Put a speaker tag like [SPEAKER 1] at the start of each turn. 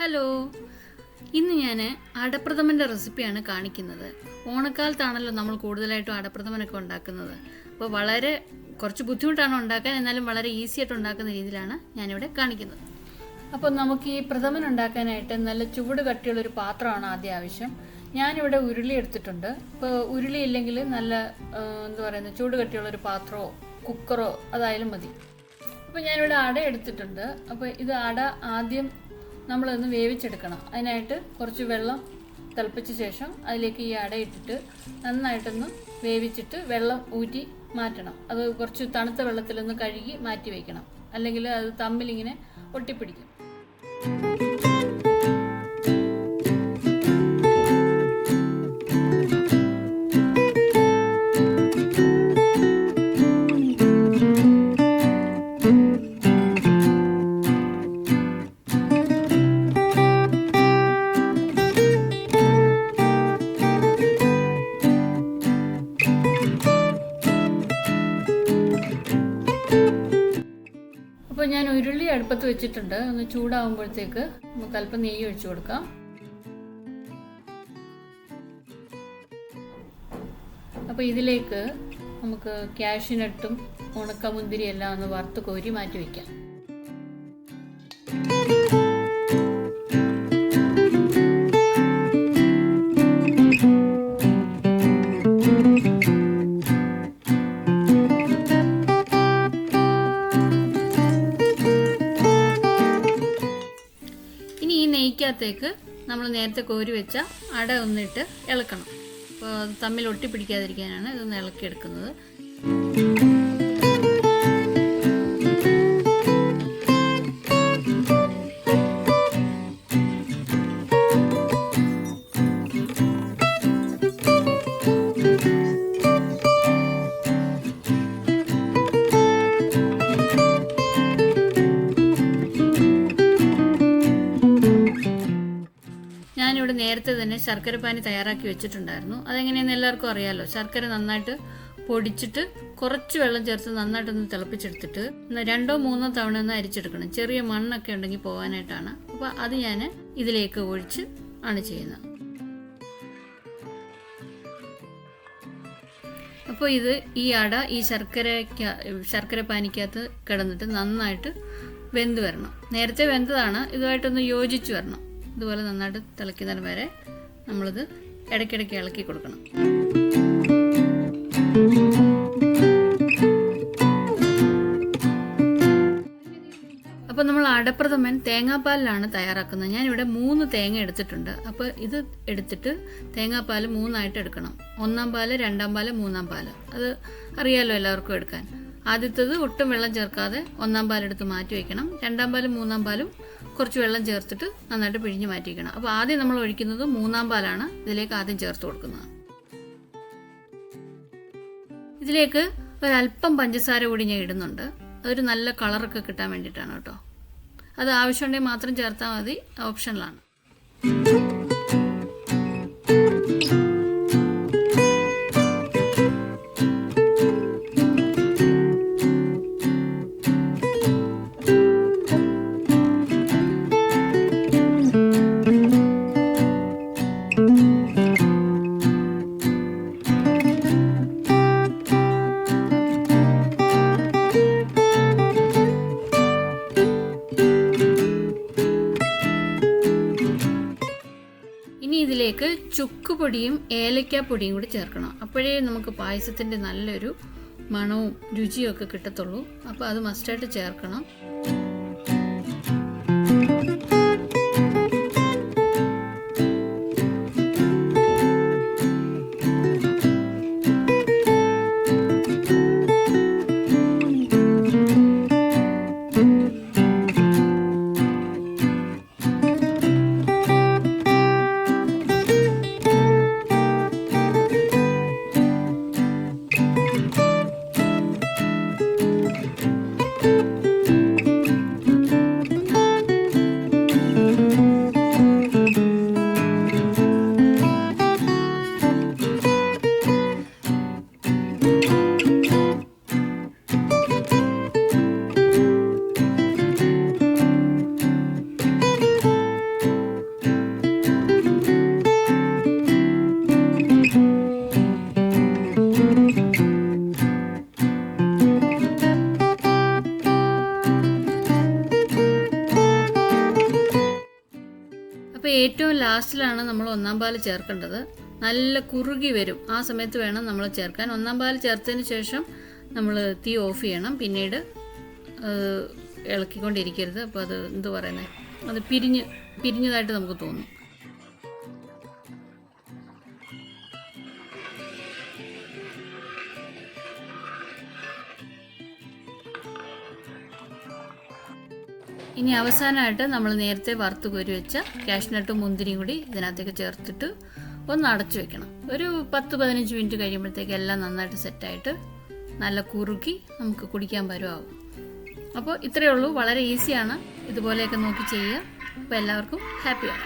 [SPEAKER 1] Hello, ഇന്ന് ഞാൻ അടപ്രഥമൻ്റെ റെസിപ്പിയാണ് കാണിക്കുന്നത്. ഓണക്കാലത്താണല്ലോ നമ്മൾ കൂടുതലായിട്ടും അടപ്രഥമനൊക്കെ ഉണ്ടാക്കുന്നത്. അപ്പോൾ കുറച്ച് ബുദ്ധിമുട്ടാണ് ഉണ്ടാക്കാൻ, എന്നാലും വളരെ ഈസി ആയിട്ട് ഉണ്ടാക്കുന്ന രീതിയിലാണ് ഞാനിവിടെ കാണിക്കുന്നത്. അപ്പോൾ നമുക്ക് ഈ പ്രഥമൻ ഉണ്ടാക്കാനായിട്ട് നല്ല ചൂട് കട്ടിയുള്ളൊരു പാത്രമാണ് ആദ്യം ആവശ്യം. ഞാനിവിടെ ഉരുളി എടുത്തിട്ടുണ്ട്. ഇപ്പോൾ ഉരുളി ഇല്ലെങ്കിൽ നല്ല ചൂട് കട്ടിയുള്ളൊരു പാത്രമോ കുക്കറോ അതായാലും മതി. അപ്പോൾ ഞാനിവിടെ അട എടുത്തിട്ടുണ്ട്. അപ്പോൾ ഇത് അട ആദ്യം നമ്മളൊന്ന് വേവിച്ചെടുക്കണം. അതിനായിട്ട് കുറച്ച് വെള്ളം തിളപ്പിച്ച ശേഷം അതിലേക്ക് ഈ അട ഇട്ടിട്ട് നന്നായിട്ടൊന്ന് വേവിച്ചിട്ട് വെള്ളം ഊറ്റി മാറ്റണം. അത് കുറച്ച് തണുത്ത വെള്ളത്തിലൊന്ന് കഴുകി മാറ്റി വയ്ക്കണം, അല്ലെങ്കിൽ അത് തമ്മിലിങ്ങനെ ഒട്ടിപ്പിടിക്കും. അപ്പോൾ ഞാൻ ഉരുളി അടുപ്പത്ത് വെച്ചിട്ടുണ്ട്. ഒന്ന് ചൂടാകുമ്പോഴത്തേക്ക് നമുക്ക് അല്പം നെയ്യ് ഒഴിച്ചു കൊടുക്കാം. അപ്പോൾ ഇതിലേക്ക് നമുക്ക് കാഷ്യൂനട്ടും ഉണക്കമുന്തിരി എല്ലാം ഒന്ന് വറുത്ത് കോരി മാറ്റി വയ്ക്കാം. ഇനി ഈ നെയ്ക്കകത്തേക്ക് നമ്മൾ നേരത്തെ കോരി വെച്ച അട ഒന്നിട്ട് ഇളക്കണം. അപ്പോൾ അത് തമ്മിൽ ഒട്ടിപ്പിടിക്കാതിരിക്കാനാണ് ഇതൊന്ന് ഇളക്കിയെടുക്കുന്നത്. ഞാനിവിടെ നേരത്തെ തന്നെ ശർക്കരപ്പാനി തയ്യാറാക്കി വെച്ചിട്ടുണ്ടായിരുന്നു. അതെങ്ങനെയെന്ന് എല്ലാവർക്കും അറിയാമല്ലോ. ശർക്കര നന്നായിട്ട് പൊടിച്ചിട്ട് കുറച്ച് വെള്ളം ചേർത്ത് നന്നായിട്ടൊന്ന് തിളപ്പിച്ചെടുത്തിട്ട് 2-3 തവണ ഒന്ന് അരിച്ചെടുക്കണം. ചെറിയ മണ്ണൊക്കെ ഉണ്ടെങ്കിൽ പോകാനായിട്ടാണ്. അപ്പോൾ അത് ഞാൻ ഇതിലേക്ക് ഒഴിച്ച് ആണ് ചെയ്യുന്നത്. അപ്പോൾ ഈ അട ഈ ശർക്കരപ്പാനിക്കകത്ത് കിടന്നിട്ട് നന്നായിട്ട് വെന്ത് വരണം. നേരത്തെ വെന്തതാണ്, ഇതുമായിട്ടൊന്ന് യോജിച്ച് വരണം. ഇതുപോലെ നന്നായിട്ട് തിളയ്ക്കുന്നതിന് വരെ നമ്മളിത് ഇടയ്ക്കിടയ്ക്ക് ഇളക്കി കൊടുക്കണം. അപ്പോൾ നമ്മൾ അടപ്രഥമൻ തേങ്ങാപ്പാലിലാണ് തയ്യാറാക്കുന്നത്. ഞാനിവിടെ 3 തേങ്ങ എടുത്തിട്ടുണ്ട്. അപ്പോൾ ഇത് എടുത്തിട്ട് തേങ്ങാപ്പാൽ 3ആയിട്ട് എടുക്കണം. 1-ാം പാല്, 2-ാം പാല്, 3-ാം പാല്. അത് അറിയാമല്ലോ എല്ലാവർക്കും എടുക്കാൻ. ആദ്യത്തേത് ഒട്ടും വെള്ളം ചേർക്കാതെ 1-ാം പാലെടുത്ത് മാറ്റി വയ്ക്കണം. 2-ാം പാലും 3-ാം പാലും കുറച്ച് വെള്ളം ചേർത്തിട്ട് നന്നായിട്ട് പിഴിഞ്ഞ് മാറ്റി വയ്ക്കണം. അപ്പോൾ ആദ്യം നമ്മൾ ഒഴിക്കുന്നത് 3-ാം പാലാണ്. ഇതിലേക്ക് ആദ്യം ചേർത്ത് കൊടുക്കുന്നത്. ഇതിലേക്ക് ഒരല്പം പഞ്ചസാര കൂടി ഞാൻ ഇടുന്നുണ്ട്. അതൊരു നല്ല കളറൊക്കെ കിട്ടാൻ വേണ്ടിയിട്ടാണ് കേട്ടോ. അത് ആവശ്യമുണ്ടെങ്കിൽ മാത്രം ചേർത്താൽ മതി, ഓപ്ഷനിലാണ്. ഇനി ഇതിലേക്ക് ചുക്ക് പൊടിയും ഏലക്കാപ്പൊടിയും കൂടി ചേർക്കണം. അപ്പോഴേ നമുക്ക് പായസത്തിൻ്റെ നല്ലൊരു മണവും രുചിയും ഒക്കെ കിട്ടത്തുള്ളൂ. അപ്പോൾ അത് മസ്റ്റായിട്ട് ചേർക്കണം. ഏറ്റവും ലാസ്റ്റിലാണ് നമ്മൾ ഒന്നാം പാൽ ചേർക്കേണ്ടത്. നല്ല കുറുകി വരും, ആ സമയത്ത് വേണം നമ്മൾ ചേർക്കാൻ. ഒന്നാം പാൽ ചേർത്തതിന് ശേഷം നമ്മൾ തീ ഓഫ് ചെയ്യണം. പിന്നീട് ഇളക്കിക്കൊണ്ടിരിക്കരുത്. അപ്പോൾ അത് എന്തു പറയുന്നത്, അത് പിരിഞ്ഞതായിട്ട് നമുക്ക് തോന്നും. ഇനി അവസാനമായിട്ട് നമ്മൾ നേരത്തെ വറുത്ത് കോരി വെച്ച കാഷ്നട്ടും മുന്തിരിയും കൂടി ഇതിനകത്തേക്ക് ചേർത്തിട്ട് ഒന്ന് അടച്ചു വെക്കണം. ഒരു 10-15 മിനിറ്റ് കഴിയുമ്പോഴത്തേക്ക് എല്ലാം നന്നായിട്ട് സെറ്റായിട്ട് നല്ല കുറുക്കി നമുക്ക് കുടിക്കാൻ പരുവാകും. അപ്പോൾ ഇത്രയേ ഉള്ളൂ, വളരെ ഈസിയാണ്. ഇതുപോലെയൊക്കെ നോക്കി ചെയ്യുക. അപ്പോൾ എല്ലാവർക്കും ഹാപ്പിയാണ്.